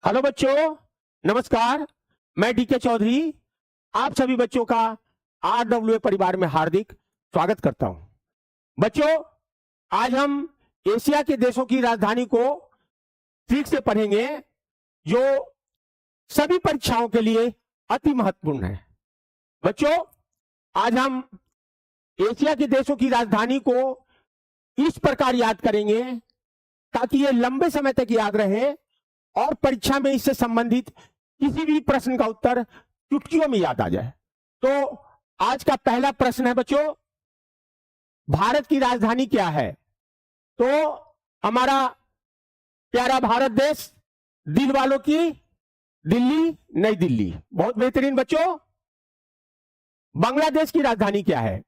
Hello बच्चों, नमस्कार। मैं डीके चौधरी आप सभी बच्चों का RWA परिवार में हार्दिक स्वागत करता हूं। बच्चों, आज हम एशिया के देशों की राजधानी को ठीक से पढ़ेंगे जो सभी परीक्षाओं के लिए अति महत्वपूर्ण है। बच्चों, आज हम एशिया के देशों की राजधानी को इस प्रकार याद करेंगे ताकि ये लंबे समय तक याद रहे और परीक्षा में इससे संबंधित किसी भी प्रश्न का उत्तर चुटकियों में याद आ जाए। तो आज का पहला प्रश्न है बच्चों, भारत की राजधानी क्या है? तो हमारा प्यारा भारत देश, दिल वालों की दिल्ली, नई दिल्ली। बहुत बेहतरीन बच्चों। बांग्लादेश की राजधानी क्या है?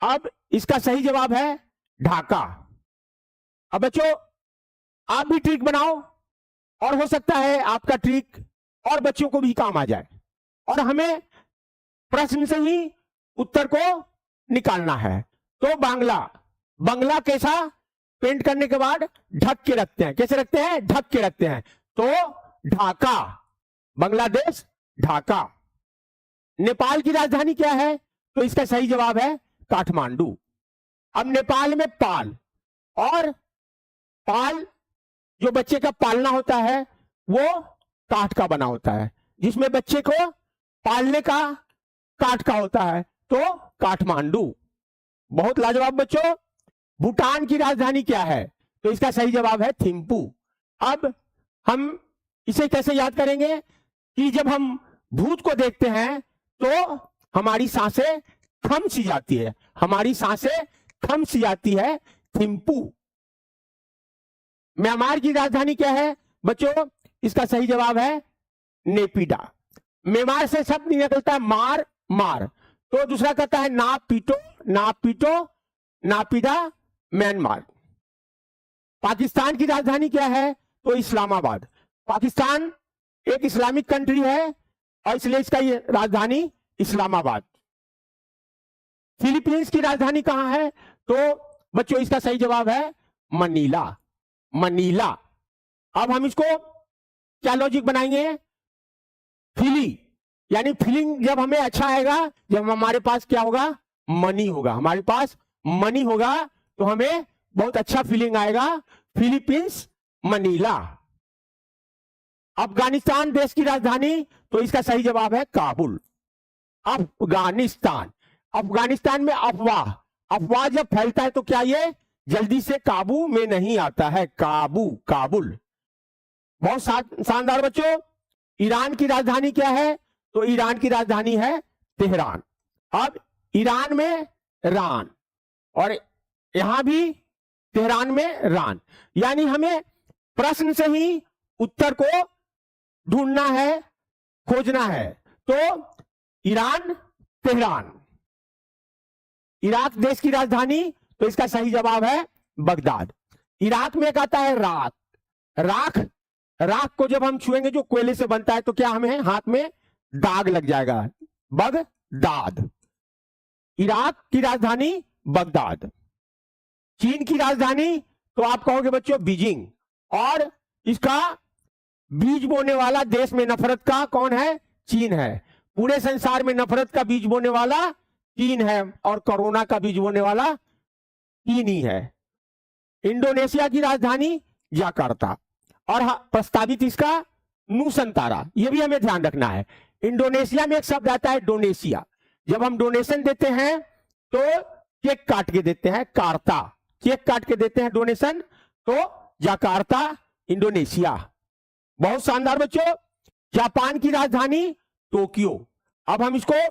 अब इसका सही जवाब है ढाका। अब बच्चों, आप भी ट्रिक बनाओ और हो सकता है आपका ट्रिक और बच्चों को भी काम आ जाए और हमें प्रश्न से ही उत्तर को निकालना है। तो बांग्ला कैसा पेंट करने के बाद ढक के रखते हैं? कैसे रखते हैं? ढक के रखते हैं। तो ढाका, बांग्लादेश ढाका। नेपाल की राजधानी क्या है? तो इसका सही जवाब है काठमांडू। अब नेपाल में पाल, और पाल जो बच्चे का पालना होता है वो काठ का बना होता है, जिसमें बच्चे को पालने का काठ का होता है, तो काठमांडू। बहुत लाजवाब बच्चों। भूटान की राजधानी क्या है? तो इसका सही जवाब है थिम्पू। अब हम इसे कैसे याद करेंगे कि जब हम भूत को देखते हैं तो हमारी सांसें थम सी जाती है, हमारी सांसें थम सी जाती है। थिम्पू। म्यांमार की राजधानी क्या है? बच्चों, इसका सही जवाब है नेपिडा। म्यांमार से शब्द निकलता है मार मार, तो दूसरा कहता है ना पीटो ना पीटो, नापिडा, म्यांमार। पाकिस्तान की राजधानी क्या है? तो इस्लामाबाद। पाकिस्तान एक इस्लामिक कंट्री है और इसलिए इसका ये राजधानी इस्लामाबाद। फिलीपींस की राजधानी कहां है? तो बच्चों, इसका सही जवाब है मनीला, मनीला। अब हम इसको क्या लॉजिक बनाएंगे? फीली यानी फीलिंग जब हमें अच्छा आएगा, जब हमारे पास क्या होगा? मनी होगा। हमारे पास मनी होगा तो हमें बहुत अच्छा फीलिंग आएगा। Philippines, Manila. अफगानिस्तान देश की राजधानी, तो इसका सही जवाब है काबुल। अफगानिस्तान। अफगानिस्तान में अफवाह, अफवाह जब फैलता है तो क्या ये जल्दी से काबू में नहीं आता है? काबुल। बहुत शानदार बच्चों। ईरान की राजधानी क्या है? तो ईरान की राजधानी है तेहरान। अब ईरान में रान और यहां भी तेहरान में रान, यानी हमें प्रश्न से ही उत्तर को ढूंढना है, खोजना है। तो ईरान, तेहरान। इराक देश की राजधानी, तो इसका सही जवाब है बगदाद। इराक में एक आता है राख। राख को जब हम छुएंगे, जो कोयले से बनता है, तो क्या हमें हाथ में दाग लग जाएगा? बगदाद। इराक की राजधानी बगदाद। चीन की राजधानी, तो आप कहोगे बच्चों बीजिंग। और इसका बीज बोने वाला देश में नफरत का कौन है? चीन है। पूरे संसार में नफरत का बीज बोने वाला चीन है और कोरोना का बीज बोने वाला चीन ही है। इंडोनेशिया की राजधानी जकार्ता और प्रस्तावित इसका नूसंतारा। यह भी हमें ध्यान रखना है। इंडोनेशिया में एक शब्द आता है डोनेशिया। जब हम डोनेशन देते हैं तो केक काट के देते हैं, कार्ता, केक काट के देते हैं डोनेशन। तो जकार्ता, इंडोनेशिया। बहुत शानदार बच्चों। जापान की राजधानी टोक्यो। अब हम इसको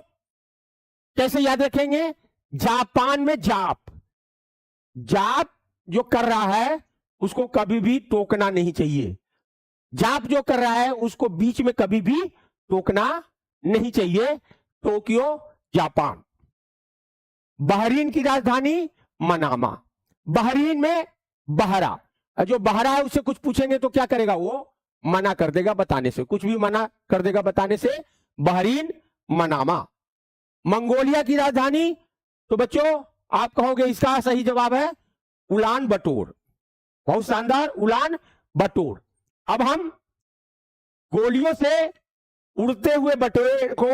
कैसे याद रखेंगे? जापान में जाप जो कर रहा है उसको कभी भी टोकना नहीं चाहिए। जाप जो कर रहा है उसको बीच में कभी भी टोकना नहीं चाहिए। Tokyo, Japan. बहरीन की राजधानी मनामा। बहरीन में बहरा, जो बहरा है उससे कुछ पूछेंगे तो क्या करेगा? वो मना कर देगा बताने से, कुछ भी मना कर देगा बताने से। Bahrain, Manama. मंगोलिया की राजधानी, तो बच्चों आप कहोगे इसका सही जवाब है उलान बटोर। बहुत शानदार, उलान बटोर। अब हम गोलियों से उड़ते हुए बटेर को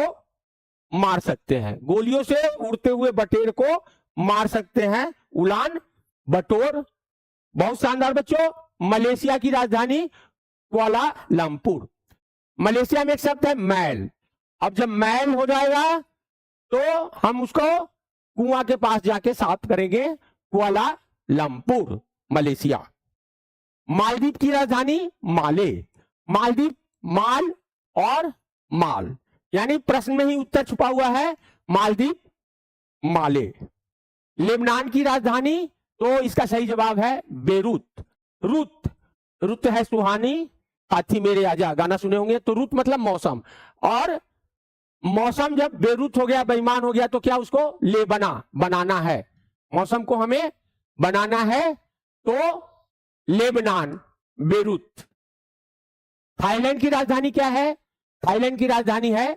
मार सकते हैं, गोलियों से उड़ते हुए बटेर को मार सकते हैं, उलान बटोर। बहुत शानदार बच्चों। मलेशिया की राजधानी कुआलालंपुर। मलेशिया में एक शब्द है मैल। अब जब मैल हो जाएगा तो हम उसको कुआं के पास जाके साफ करेंगे। Kuala Lumpur Malaysia. मालदीव की राजधानी माले। मालदीव माल और माल, यानी प्रश्न में ही उत्तर छुपा हुआ है, मालदीव माले। लेबनान की राजधानी, तो इसका सही जवाब है बेरूत। रुत, रुत है सुहानी, साथी मेरे आजा, गाना सुने होंगे। तो रुत मतलब मौसम, और मौसम जब बेरूत हो गया, बेईमान हो गया, तो क्या उसको बनाना है, मौसम को हमें बनाना है, तो लेबनान बेरूत। थाईलैंड की राजधानी क्या है? थाईलैंड की राजधानी है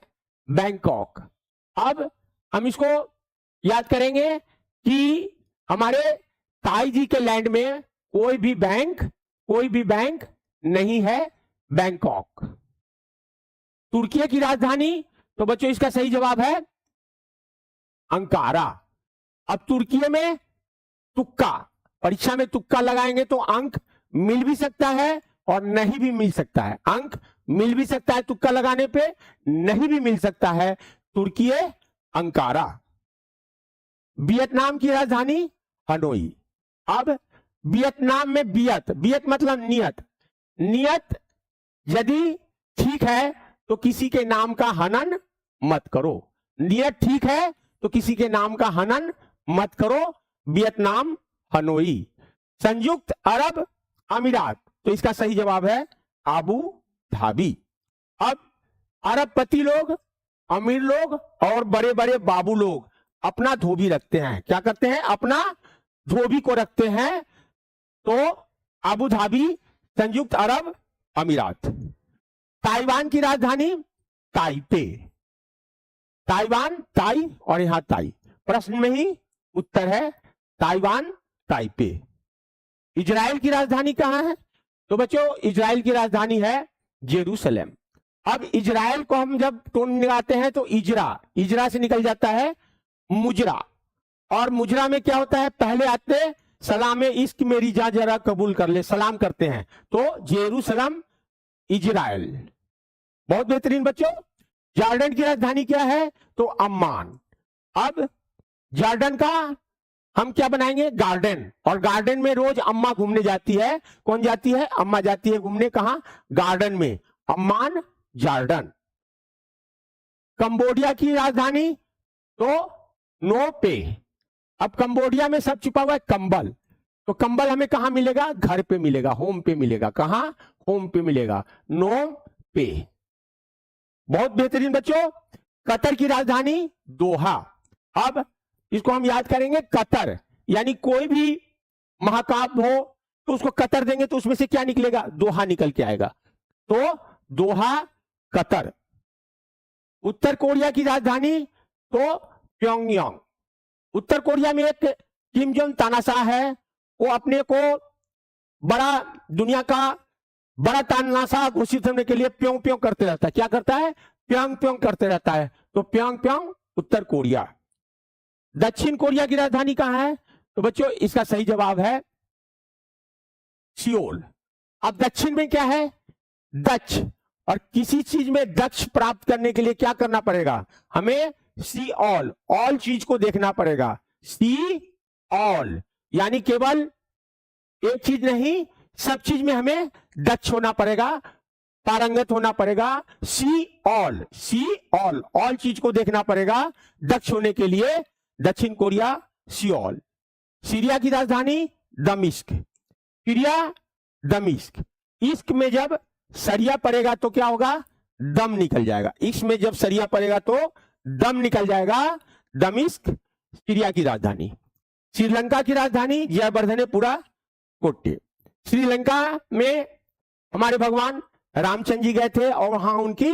बैंकॉक। अब हम इसको याद करेंगे कि हमारे ताई जी के लैंड में कोई भी बैंक नहीं है, बैंकॉक। तुर्की की राजधानी, तो बच्चों इसका सही जवाब है अंकारा। अब तुर्की में तुक्का, परीक्षा में तुक्का लगाएंगे तो अंक मिल भी सकता है और नहीं भी मिल सकता है। अंक मिल भी सकता है तुक्का लगाने पे, नहीं भी मिल सकता है। तुर्की अंकारा। वियतनाम की राजधानी हनोई। अब वियतनाम में बियत मतलब नियत। नियत यदि ठीक है तो किसी के नाम का हनन मत करो। नियत ठीक है तो किसी के नाम का हनन मत करो। Vietnam Hanoi. संयुक्त अरब अमीरात, तो इसका सही जवाब है आबू धाबी। अब अरबपति लोग, अमीर लोग और बड़े बड़े बाबू लोग अपना धोबी रखते हैं। क्या करते हैं? अपना धोबी को रखते हैं। तो आबू धाबी, संयुक्त अरब अमीरात। ताइवान की राजधानी ताइपे। ताइवान, ताई और यहां ताई, प्रश्न में ही उत्तर है ताइवान ताइपे। इजराइल की राजधानी कहां है? तो बच्चों इजराइल की राजधानी है जेरूसलम। अब इजराइल को हम जब टोन लगाते हैं तो इजरा से निकल जाता है मुजरा, और मुजरा में क्या होता है? पहले आते सलाम इश्क मेरी जा जरा कबूल कर ले, सलाम करते हैं। तो जेरूसलम इजराइल। बहुत बेहतरीन बच्चों। जॉर्डन की राजधानी क्या है? तो अम्मान। अब जॉर्डन का हम क्या बनाएंगे? गार्डन। और गार्डन में रोज अम्मा घूमने जाती है। कौन जाती है? अम्मा जाती है घूमने। कहां? गार्डन में। Amman Jordan. कंबोडिया की राजधानी तो नो पे। अब कंबोडिया में सब छुपा हुआ है कंबल, तो कंबल हमें कहां मिलेगा? घर पे मिलेगा, होम पे मिलेगा। कहां? होम पे मिलेगा, नो पे। बहुत बेहतरीन बच्चों। कतर की राजधानी दोहा। अब इसको हम याद करेंगे कतर, यानी कोई भी महाकाव्य हो तो उसको कतर देंगे तो उसमें से क्या निकलेगा? दोहा निकल के आएगा। तो दोहा कतर। उत्तर कोरिया की राजधानी तो प्योंगयांग। उत्तर कोरिया में एक किम जोंग तानाशाह है, वो अपने को बड़ा, दुनिया का बड़ा तानाशाह घोषित होने के लिए प्योंग प्योंग करते रहता है। क्या करता है? प्योंग प्योंग करते रहता है। तो प्योंग प्योंग उत्तर कोरिया। दक्षिण कोरिया की राजधानी कहां है? तो बच्चों इसका सही जवाब है सियोल। अब दक्षिण में क्या है? दक्ष। और किसी चीज में दक्ष प्राप्त करने के लिए क्या करना पड़ेगा? हमें सी ऑल, ऑल चीज को देखना पड़ेगा। सी ऑल, यानी केवल एक चीज नहीं, सब चीज में हमें दक्ष होना पड़ेगा, पारंगत होना पड़ेगा। See all, see all, all चीज को देखना पड़ेगा दक्ष होने के लिए। दक्षिण कोरिया सियोल। सीरिया की राजधानी दमिश्क। सीरिया दमिश्क। इश्क में जब सरिया पड़ेगा तो क्या होगा? दम निकल जाएगा। इश्क में जब सरिया पड़ेगा तो दम निकल जाएगा। दमिश्क सीरिया की राजधानी। श्रीलंका की राजधानी जयवर्धनेपुरा कोट्टे। श्रीलंका में हमारे भगवान रामचंद्र जी गए थे और वहां उनकी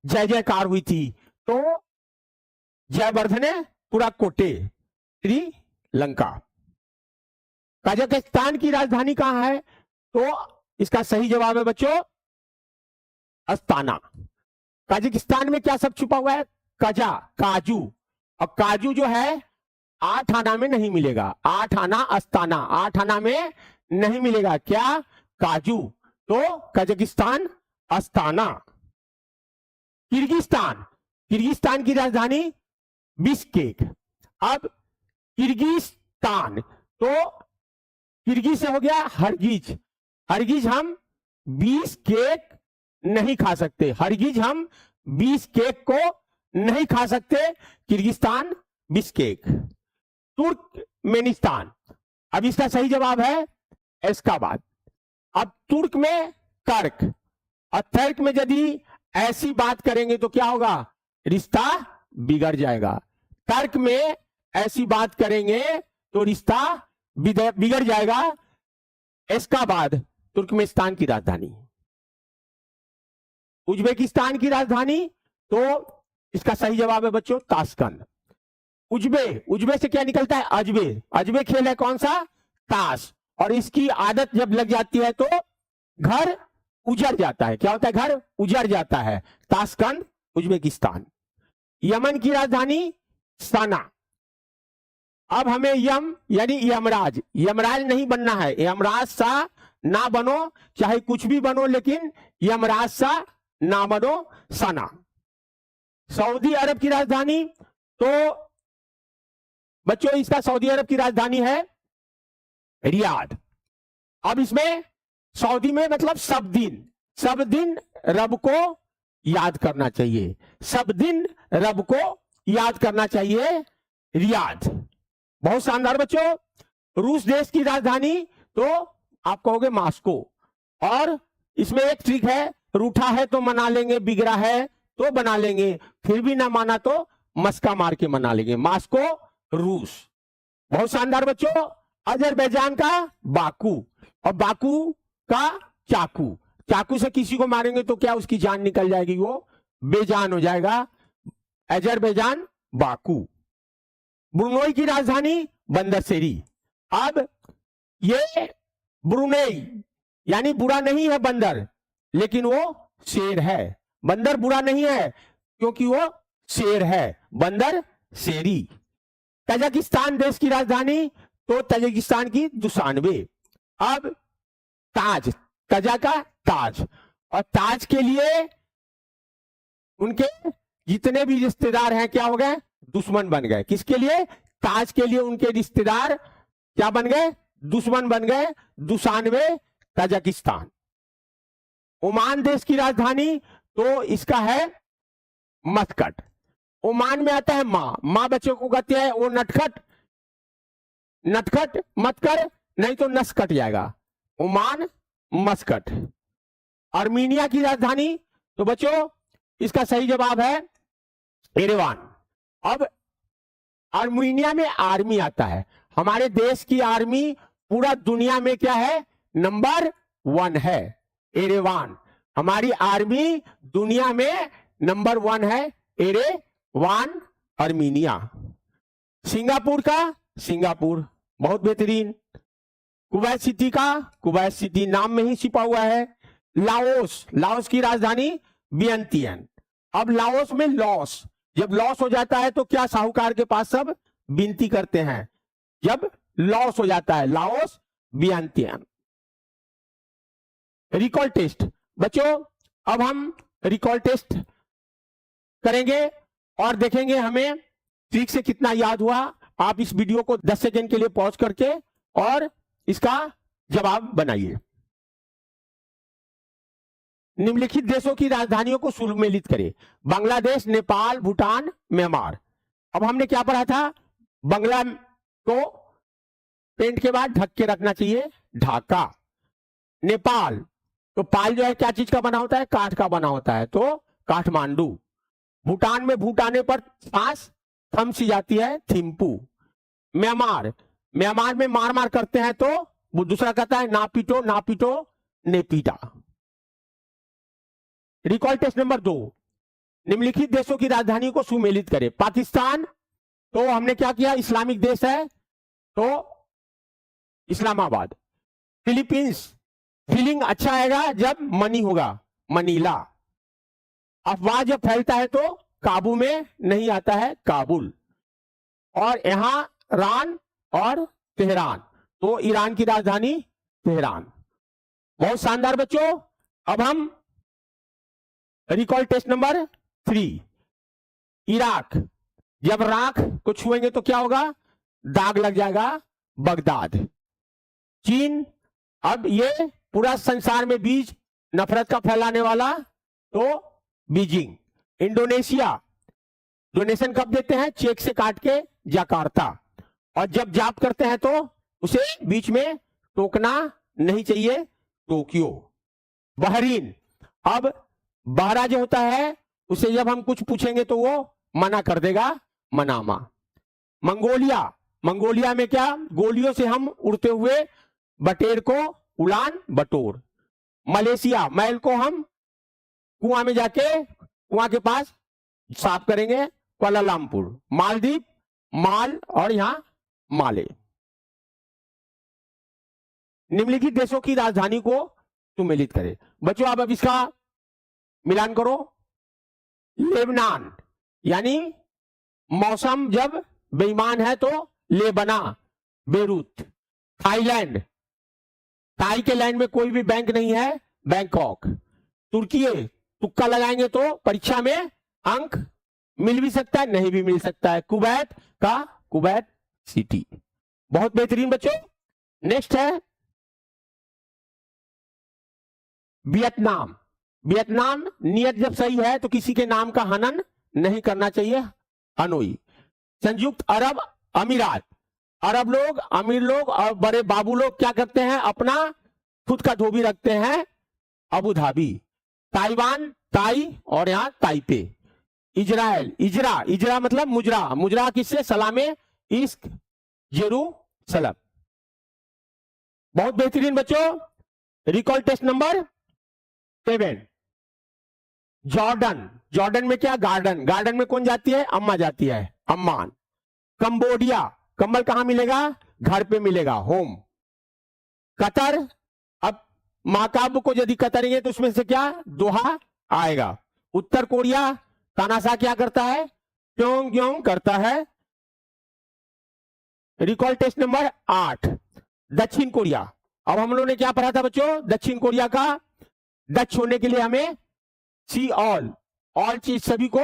जय जयकार हुई थी। तो जयवर्धनेपुरा कोट्टे श्रीलंका। कजाकिस्तान की राजधानी कहां है? तो इसका सही जवाब है बच्चों अस्ताना। कजाकिस्तान में क्या सब छुपा हुआ है? कजा, काजू, और काजू जो है 8 आना में नहीं मिलेगा। 8 आना अस्ताना, 8 आना में नहीं मिलेगा क्या? काजू। तो कजाकिस्तान अस्ताना। किर्गिस्तान, किर्गिस्तान की राजधानी बिश्केक। अब किर्गिस्तान, तो किर्गिज से हो गया हरगिज। हरगिज हम 20 केक नहीं खा सकते, हरगिज हम 20 केक को नहीं खा सकते। Kyrgyzstan Bishkek. तुर्कमेनिस्तान, अब इसका सही जवाब है एस्काबाद। अब तुर्क में तर्क, और तर्क में यदि ऐसी बात करेंगे तो क्या होगा? रिश्ता बिगड़ जाएगा। तर्क में ऐसी बात करेंगे तो रिश्ता बिगड़ जाएगा। एस्काबाद तुर्कमेनिस्तान की राजधानी। उज्बेकिस्तान की राजधानी, तो इसका सही जवाब है बच्चों ताशकंद। उज्बे से क्या निकलता है? अजबे। अजबे खेल है कौन सा? ताश। और इसकी आदत जब लग जाती है तो घर उजड़ जाता है। क्या होता है? घर उजड़ जाता है। Tashkent Uzbekistan. यमन की राजधानी सना। अब हमें यम यानी यमराज, यमराज नहीं बनना है। यमराज सा ना बनो, चाहे कुछ भी बनो, लेकिन यमराज सा ना बनो। सना। सऊदी अरब की राजधानी, तो बच्चों इसका सऊदी अरब की राजधानी है रियाद। अब इसमें सऊदी में मतलब सब दिन रब को याद करना चाहिए, सब दिन रब को याद करना चाहिए। रियाद। बहुत शानदार बच्चों। रूस देश की राजधानी, तो आप कहोगे मास्को। और इसमें एक ट्रिक है, रूठा है तो मना लेंगे, बिगड़ा है तो बना लेंगे, फिर भी ना माना तो मस्का मार के मना लेंगे। मास्को रूस। बहुत शानदार बच्चों। अजरबैजान का बाकू, और बाकू का चाकू। चाकू से किसी को मारेंगे तो क्या उसकी जान निकल जाएगी, वो बेजान हो जाएगा। Azerbaijan Baku. ब्रुनोई की राजधानी बंदरसेरी। अब ये ब्रुनेई यानी बुरा नहीं है बंदर, लेकिन वो शेर है। बंदर बुरा नहीं है क्योंकि वो शेर है। बंदर शेरी। तजाकिस्तान देश की राजधानी, तो तजाकिस्तान की दुशानबे। अब ताज, तजा का ताज, और ताज के लिए उनके जितने भी रिश्तेदार हैं क्या हो गए? दुश्मन बन गए। किसके लिए? ताज के लिए उनके रिश्तेदार क्या बन गए? दुश्मन बन गए। Dushanbe Tajikistan. ओमान देश की राजधानी, तो इसका है मस्कट। ओमान में आता है माँ, माँ बच्चों को कहते हैं वो नटखट, नटखट मत कर नहीं तो नस कट जाएगा। Oman Muscat. आर्मीनिया की राजधानी, तो बच्चों इसका सही जवाब है एरेवान। अब आर्मीनिया में आर्मी आता है। हमारे देश की आर्मी पूरा दुनिया में क्या है? नंबर 1 है। एरेवान। हमारी आर्मी दुनिया में नंबर 1 है। Yerevan Armenia. सिंगापुर का सिंगापुर, बहुत बेहतरीन। कुवैत सिटी का कुवैत सिटी, नाम में ही छिपा हुआ है। लाओस, लाओस की राजधानी वियंतियन। अब लाओस में लॉस, जब लॉस हो जाता है तो क्या साहूकार के पास सब विनती करते हैं? जब लॉस हो जाता है। लाओस वियंतियन। रिकॉल टेस्ट बच्चों, अब हम रिकॉल टेस्ट करेंगे और देखेंगे हमें ठीक से कितना याद हुआ। आप इस वीडियो को 10 सेकंड के लिए पॉज करके और इसका जवाब बनाइए। निम्नलिखित देशों की राजधानियों को सुमेलित करें। बांग्लादेश, नेपाल, भूटान, म्यांमार। अब हमने क्या पढ़ा था? बांग्ला को पेंट के बाद ढक के रखना चाहिए, ढाका। नेपाल, तो पाल जो है क्या चीज का बना होता है? काठ का बना होता है, तो काठमांडू। भूटान में भूटाने पर सांस थम सी जाती है, थिम्पू। म्यांमार, म्यांमार में मार मार करते हैं तो वो दूसरा कहता है ना पीटो ना पीटो, नेपीटा। रिकॉल टेस्ट नंबर 2, निम्नलिखित देशों की राजधानी को सुमेलित करें। पाकिस्तान, तो हमने क्या किया? इस्लामिक देश है तो इस्लामाबाद। फिलीपींस, फीलिंग अच्छा आएगा जब मनी होगा, मनीला। अफवाह जब फैलता है तो काबू में नहीं आता है, काबुल। और यहां रान और तेहरान, तो ईरान की राजधानी तेहरान। बहुत शानदार बच्चों। अब हम रिकॉल टेस्ट नंबर 3, इराक। जब राख को छुएंगे तो क्या होगा, दाग लग जाएगा, बगदाद। चीन, अब ये पूरा संसार में बीज नफरत का फैलाने वाला, तो बीजिंग। इंडोनेशिया, डोनेशन कब देते हैं, चेक से काट के जकार्ता। और जब जाप करते हैं तो उसे बीच में टोकना नहीं चाहिए, टोक्यो। बहरीन, अब बहरा जो होता है उसे जब हम कुछ पूछेंगे तो वो मना कर देगा, मनामा। मंगोलिया, मंगोलिया में क्या, गोलियों से हम उड़ते हुए बटेर को उड़ान बटोर। मलेशिया, मैल को हम कुआं में जाके कुआं के पास साफ करेंगे, कुआलालंपुर। मालदीव, माल और यहां माले। निम्नलिखित देशों की राजधानी को सुमेलित करें। बच्चों आप अब इसका मिलान करो। लेबनान, यानी मौसम जब बेईमान है तो लेबना, बेरूत। थाईलैंड, ताई के लैंड में कोई भी बैंक नहीं है, बैंकॉक। तुर्की, तुक्का लगाएंगे तो परीक्षा में अंक मिल भी सकता है, नहीं भी मिल सकता है। कुवैत का कुवैत सिटी। बहुत बेहतरीन बच्चों। नेक्स्ट है वियतनाम। वियतनाम, नियत जब सही है तो किसी के नाम का हनन नहीं करना चाहिए, हनोई। संयुक्त अरब अमीरात, अरब लोग, अमीर लोग और बड़े बाबू लोग क्या करते हैं, अपना खुद का धोबी रखते हैं, अबू धाबी। ताइवान, ताई और यहां ताइपे। इजराइल, इजरा, इजरा मतलब मुजरा, मुजरा किससे, सलामे इश्क, जेरूसलम। बहुत बेहतरीन बच्चों। Recall test number 7, Jordan. Jordan में क्या, गार्डन, गार्डन में कौन जाती है, अम्मा जाती है, अम्मान। कंबोडिया, कंबल कहां मिलेगा, घर पे मिलेगा, होम। कतर, अब महाकाव्य को यदि कतरेंगे तो उसमें से क्या, दोहा आएगा। उत्तर कोरिया, तानाशाह क्या करता है, क्यों क्यों करता है। रिकॉल टेस्ट नंबर 8, दक्षिण कोरिया। अब हम लोगों ने क्या पढ़ा था बच्चों, दक्षिण कोरिया का दक्ष होने के लिए हमें सी ऑल चीज सभी को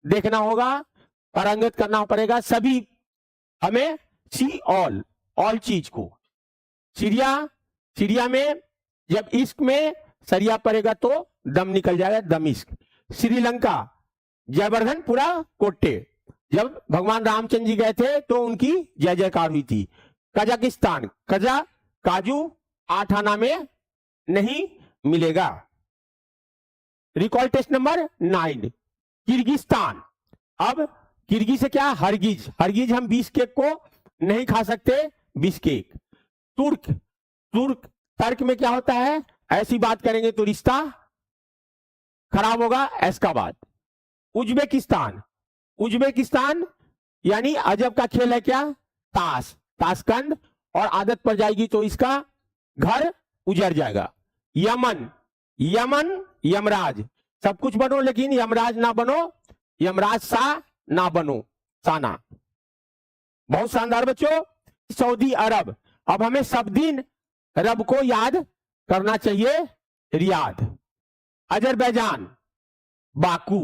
देखना होगा, पारंगत करना पड़ेगा, सभी हमें सी ऑल चीज को। सीरिया, सीरिया में जब इश्क में सरिया पड़ेगा तो दम निकल जाएगा, दम इश्क। श्रीलंका, जयवर्धन पूरा कोट्टे, जब भगवान रामचंद्र जी गए थे तो उनकी जय जयकार हुई थी। कजाकिस्तान, कजा काजू 8 आना में नहीं मिलेगा। Recall test number 9, Kyrgyzstan. अब किर्गी से क्या, हरगिज, हरगिज हम 20 केक को नहीं खा सकते, 20 केक। तुर्क, तुर्क तर्क में क्या होता है, ऐसी बात करेंगे तो रिश्ता खराब होगा, ऐसा बात। उज्बेकिस्तान, उज्बेकिस्तान यानी अजब का खेल है क्या, ताश, ताशकंद, और आदत पड़ जाएगी तो इसका घर उजड़ जाएगा। यमन, यमन यमराज, सब कुछ बनो लेकिन यमराज ना बनो, यमराज सा ना बनो, साना। बहुत शानदार बच्चों। सऊदी अरब, अब हमें सब दिन रब को याद करना चाहिए, रियाद। अजरबैजान, बाकू,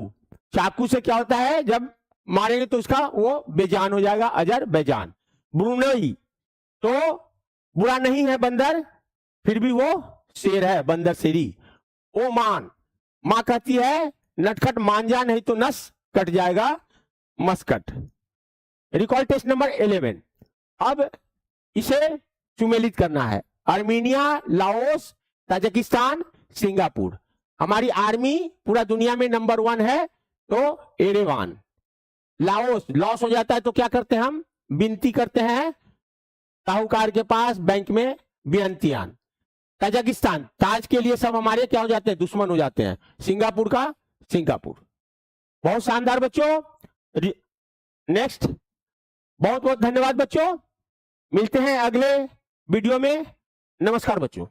चाकू से क्या होता है, जब मारेंगे तो उसका वो बेजान हो जाएगा, अजरबैजान। ब्रुनई, तो बुरा नहीं है बंदर, फिर भी वो शेर है, बंदर शेरी। ओमान, मां कहती है नटखट मान जा नहीं तो नस कट जाएगा, मस्कट। रिकॉल टेस्ट नंबर 11, अब इसे सुमेलित करना है। Armenia, Laos, Tajikistan, Singapore. हमारी आर्मी पूरा दुनिया में नंबर 1 है तो एरेवान। लाओस, लॉस हो जाता है तो क्या करते हैं हम, विनती करते हैं साहूकार के पास, बैंक में बेअंतियान। ताजिकिस्तान, ताज के लिए सब हमारे क्या हो जाते हैं, दुश्मन हो जाते हैं। सिंगापुर का सिंगापुर। बहुत शानदार बच्चों। नेक्स्ट, बहुत बहुत धन्यवाद बच्चों, मिलते हैं अगले वीडियो में। नमस्कार बच्चों।